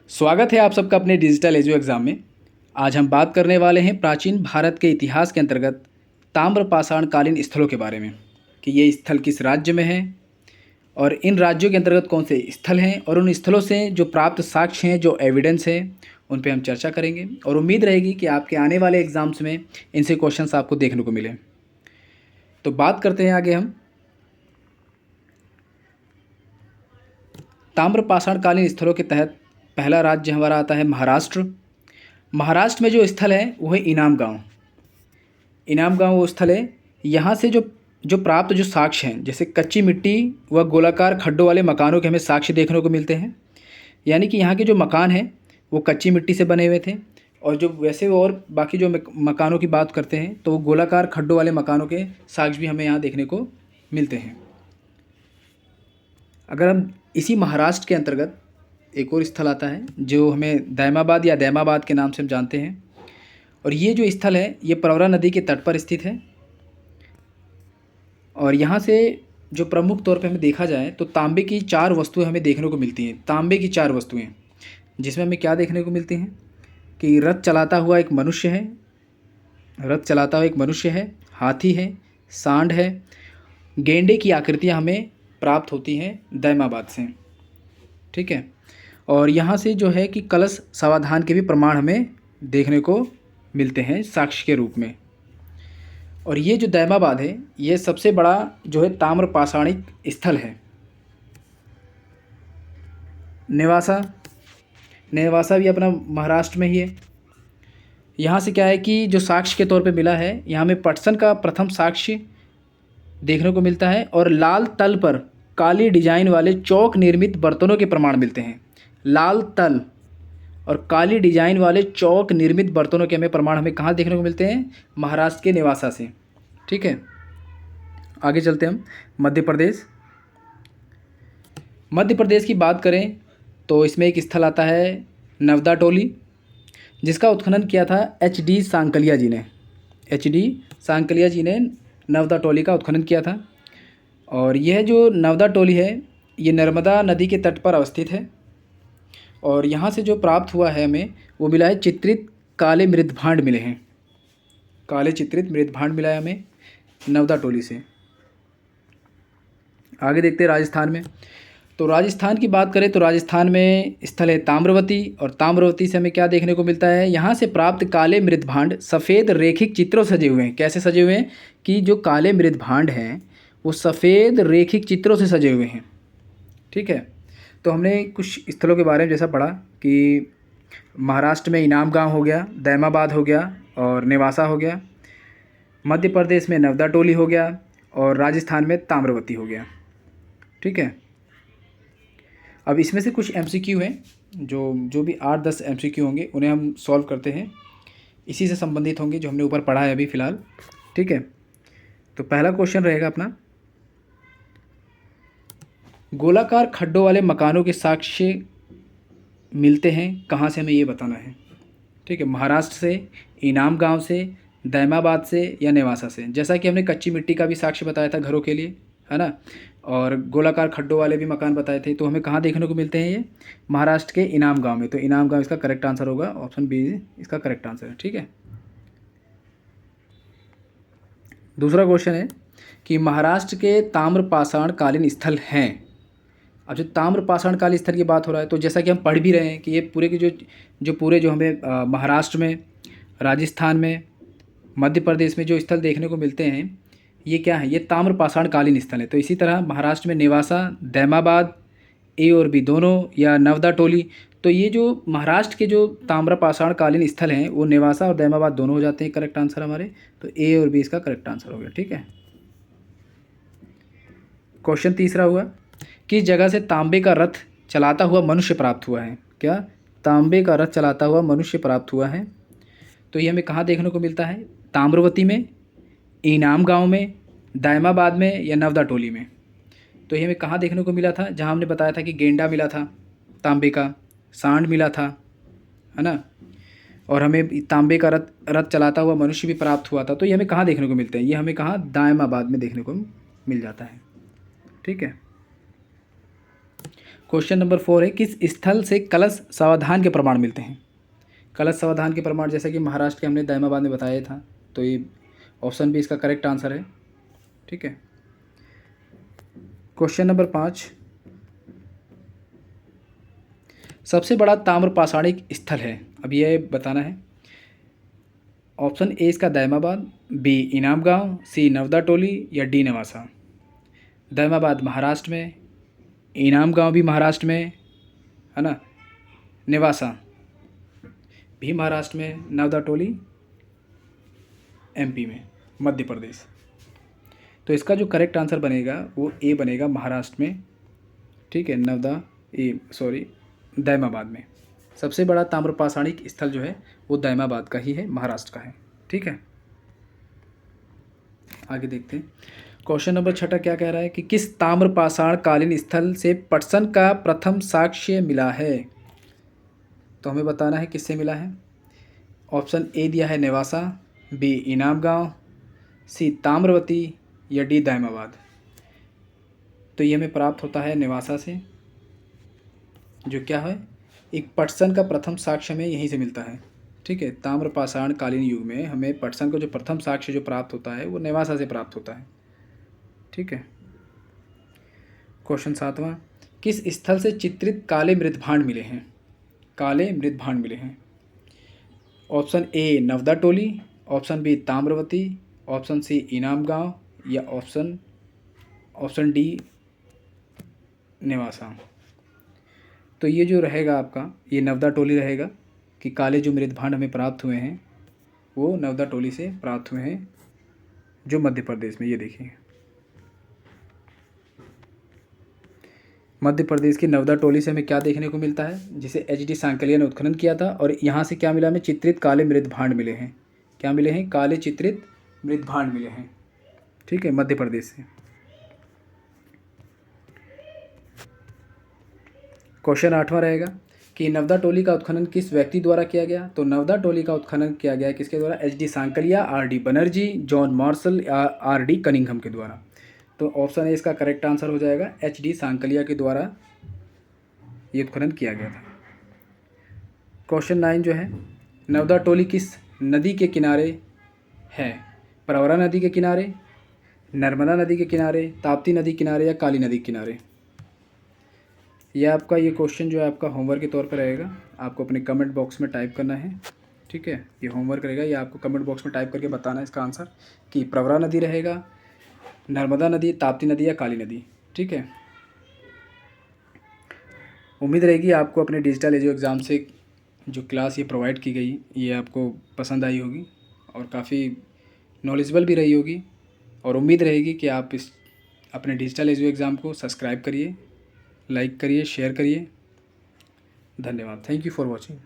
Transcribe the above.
स्वागत है आप सबका अपने डिजिटल एजू एग्ज़ाम में। आज हम बात करने वाले हैं प्राचीन भारत के इतिहास के अंतर्गत ताम्रपाषाण कालीन स्थलों के बारे में कि ये स्थल किस राज्य में हैं और इन राज्यों के अंतर्गत कौन से स्थल हैं और उन स्थलों से जो प्राप्त साक्ष्य हैं, जो एविडेंस हैं, उन पे हम चर्चा करेंगे और उम्मीद रहेगी कि आपके आने वाले एग्ज़ाम्स में इनसे क्वेश्चंस आपको देखने को मिले। तो बात करते हैं आगे हम ताम्रपाषाण कालीन स्थलों के तहत। पहला राज्य हमारा आता है महाराष्ट्र। महाराष्ट्र में जो स्थल है वो है इनाम गांव। इनाम गांव वो स्थल है, यहाँ से जो जो प्राप्त जो साक्ष्य हैं, जैसे कच्ची मिट्टी व गोलाकार खड्डों वाले मकानों के हमें साक्ष्य देखने को मिलते हैं। यानी कि यहाँ के जो मकान हैं वो कच्ची मिट्टी से बने हुए थे और जो वैसे और बाकी जो मकानों की बात करते हैं तो वो गोलाकार खड्डों वाले मकानों के साक्ष्य भी हमें यहाँ देखने को मिलते हैं। अगर हम इसी महाराष्ट्र के अंतर्गत एक और स्थल आता है जो हमें दैमाबाद या दैमाबाद के नाम से हम जानते हैं, और ये जो स्थल है ये प्रवरा नदी के तट पर स्थित है। और यहाँ से जो प्रमुख तौर पे हमें देखा जाए तो तांबे की 4 वस्तुएं हमें देखने को मिलती हैं। तांबे की 4 वस्तुएं, जिसमें हमें क्या देखने को मिलती हैं कि रथ चलाता हुआ एक मनुष्य है, हाथी है, सांड है, गेंडे की आकृतियाँ हमें प्राप्त होती हैं दैमाबाद से। ठीक है। और यहाँ से जो है कि कलश समाधान के भी प्रमाण हमें देखने को मिलते हैं साक्ष्य के रूप में। और ये जो दैमाबाद है ये सबसे बड़ा जो है ताम्रपाषाणिक स्थल है। नेवासा भी अपना महाराष्ट्र में ही है। यहाँ से क्या है कि जो साक्ष्य के तौर पे मिला है, यहाँ में पटसन का प्रथम साक्ष्य देखने को मिलता है और लाल तल पर काली डिजाइन वाले चौक निर्मित बर्तनों के प्रमाण मिलते हैं। लाल तल और काली डिजाइन वाले चौक निर्मित बर्तनों के हमें प्रमाण हमें कहाँ देखने को मिलते हैं? महाराष्ट्र के नेवासा से। ठीक है, आगे चलते हम मध्य प्रदेश। मध्य प्रदेश की बात करें तो इसमें एक स्थल आता है नवदा टोली, जिसका उत्खनन किया था HD सांकलिया जी ने नवदा टोली का उत्खनन किया था। और यह जो नवदा टोली है ये नर्मदा नदी के तट पर अवस्थित है। और यहाँ से जो प्राप्त हुआ है हमें वो मिला है चित्रित काले मृदभांड मिले हैं। काले चित्रित मृदभांड मिला है हमें नवदा टोली से। आगे देखते हैं राजस्थान में। तो राजस्थान की बात करें तो राजस्थान में स्थल है ताम्रवती, और ताम्रवती से हमें क्या देखने को मिलता है? यहाँ से प्राप्त काले मृदभांड सफ़ेद रेखिक चित्रों सजे हुए हैं। कैसे सजे हुए हैं कि जो काले मृदभांड हैं वो सफ़ेद रेखिक चित्रों से सजे हुए हैं। ठीक है। तो हमने कुछ स्थलों के बारे में जैसा पढ़ा कि महाराष्ट्र में इनाम गांव हो गया, दैमाबाद हो गया और नेवासा हो गया, मध्य प्रदेश में नवदा टोली हो गया और राजस्थान में ताम्रवती हो गया। ठीक है। अब इसमें से कुछ MCQ हैं, जो भी 8-10 MCQ होंगे उन्हें हम सॉल्व करते हैं, इसी से संबंधित होंगे जो हमने ऊपर पढ़ा है अभी फ़िलहाल। ठीक है। तो पहला क्वेश्चन रहेगा अपना, गोलाकार खड्डों वाले मकानों के साक्ष्य मिलते हैं कहाँ से, हमें ये बताना है। ठीक है, महाराष्ट्र से, इनाम गांव से, दैमाबाद से या नेवासा से। जैसा कि हमने कच्ची मिट्टी का भी साक्ष्य बताया था घरों के लिए, है ना, और गोलाकार खड्डों वाले भी मकान बताए थे, तो हमें कहाँ देखने को मिलते हैं? ये महाराष्ट्र के इनाम गांव में। तो इनाम गांव इसका करेक्ट आंसर होगा, ऑप्शन बी इसका करेक्ट आंसर है। ठीक है। दूसरा क्वेश्चन है कि महाराष्ट्र के ताम्रपाषाण कालीन स्थल हैं। अब जो ताम्रपाषाण कालीन स्थल की बात हो रहा है तो जैसा कि हम पढ़ भी रहे हैं कि ये पूरे के जो हमें महाराष्ट्र में, राजस्थान में, मध्य प्रदेश में जो स्थल देखने को मिलते हैं ये क्या है? ये ताम्रपाषाण कालीन स्थल है। तो इसी तरह महाराष्ट्र में नेवासा, दैमाबाद, A और B दोनों, या नवदा टोली, तो ये जो महाराष्ट्र के जो ताम्रपाषाण कालीन स्थल हैं वो नेवासा और दैमाबाद दोनों हो जाते हैं करेक्ट आंसर हमारे। तो A और B इसका करेक्ट आंसर हो गया। ठीक है। क्वेश्चन तीसरा हुआ, किस जगह से तांबे का रथ चलाता हुआ मनुष्य प्राप्त हुआ है? क्या? तांबे का रथ चलाता हुआ मनुष्य प्राप्त हुआ है। तो ये हमें कहाँ देखने को मिलता है? ताम्रवती में, इनाम गांव में, दैमाबाद में या नवदा टोली में। तो ये हमें कहाँ देखने को मिला था? जहाँ हमने बताया था कि गेंडा मिला था तांबे का, सांड मिला था, है ना, और हमें तांबे का रथ चलाता हुआ मनुष्य भी प्राप्त हुआ था। तो ये हमें कहाँ देखने को मिलते हैं? ये हमें कहाँ? दैमाबाद में देखने को मिल जाता है। ठीक है। क्वेश्चन नंबर 4 है, किस स्थल से कलश सावधान के प्रमाण मिलते हैं? कलश सावधान के प्रमाण जैसे कि महाराष्ट्र के हमने दायमाबाद में बताया था, तो ये ऑप्शन बी इसका करेक्ट आंसर है। ठीक है। क्वेश्चन नंबर 5, सबसे बड़ा ताम्र पाषाणिक स्थल है, अब यह बताना है। ऑप्शन ए इसका दायमाबाद, बी इनाम गांव, सी नवदा टोली या डी नेवासा। दायमाबाद महाराष्ट्र में, इनाम गांव भी महाराष्ट्र में है ना, नेवासा भी महाराष्ट्र में, नवदा टोली एमपी में, मध्य प्रदेश। तो इसका जो करेक्ट आंसर बनेगा वो ए बनेगा, महाराष्ट्र में। ठीक है, दायमाबाद में सबसे बड़ा ताम्रपाषाणिक स्थल जो है वो दायमाबाद का ही है, महाराष्ट्र का है। ठीक है, आगे देखते हैं। क्वेश्चन नंबर 6 क्या कह रहा है कि किस ताम्रपाषाण कालीन स्थल से पटसन का प्रथम साक्ष्य मिला है? तो हमें बताना है किससे मिला है। ऑप्शन ए दिया है नेवासा, बी इनाम गांव, सी ताम्रवती या डी दायमाबाद। तो ये हमें प्राप्त होता है नेवासा से, जो क्या है एक पटसन का प्रथम साक्ष्य हमें यहीं से मिलता है। ठीक है, ताम्रपाषाण कालीन युग में हमें पटसन का जो प्रथम साक्ष्य जो प्राप्त होता है वो नेवासा से प्राप्त होता है। ठीक है। क्वेश्चन 7वां, किस स्थल से चित्रित काले मृतभांड मिले हैं? काले मृतभांड मिले हैं। Option A Navdatoli, option B Tamravati, option C Inamgaon या ऑप्शन डी नेवासा। तो ये जो रहेगा आपका, ये नवदा टोली रहेगा कि काले जो मृतभांड हमें प्राप्त हुए हैं वो नवदा टोली से प्राप्त हुए हैं, जो मध्य प्रदेश में, ये देखिए मध्य प्रदेश की नवदा टोली से हमें क्या देखने को मिलता है, जिसे एच.डी. सांकलिया ने उत्खनन किया था। और यहाँ से क्या मिला हमें, चित्रित काले मृतभांड मिले हैं। क्या मिले हैं? काले चित्रित मृतभांड मिले हैं। ठीक है, मध्य प्रदेश से। क्वेश्चन 8वां रहेगा कि नवदा टोली का उत्खनन किस व्यक्ति द्वारा किया गया? तो नवदा टोली का उत्खनन किया गया किसके द्वारा? H D. Sankalia, R D. Banerjee, John Marshall या आर.डी. कनिंघम के द्वारा। तो ऑप्शन ए इसका करेक्ट आंसर हो जाएगा, एच.डी. सांकलिया के द्वारा ये उत्खनन किया गया था। क्वेश्चन 9 जो है, नवदा टोली किस नदी के किनारे है? प्रवरा नदी के किनारे, नर्मदा नदी के किनारे, ताप्ती नदी किनारे या काली नदी के किनारे? यह आपका ये क्वेश्चन जो है आपका होमवर्क के तौर पर रहेगा, आपको अपने कमेंट बॉक्स में टाइप करना है। ठीक है, ये होमवर्क रहेगा, ये आपको कमेंट बॉक्स में टाइप करके बताना है इसका आंसर कि प्रवरा नदी रहेगा, नर्मदा नदी, ताप्ती नदी या काली नदी। ठीक है, उम्मीद रहेगी आपको अपने डिजिटल एजो एग्ज़ाम से जो क्लास ये प्रोवाइड की गई ये आपको पसंद आई होगी और काफ़ी नॉलेजेबल भी रही होगी। और उम्मीद रहेगी कि आप इस अपने डिजिटल एजो एग्ज़ाम को सब्सक्राइब करिए, लाइक करिए, शेयर करिए। धन्यवाद। Thank you for watching.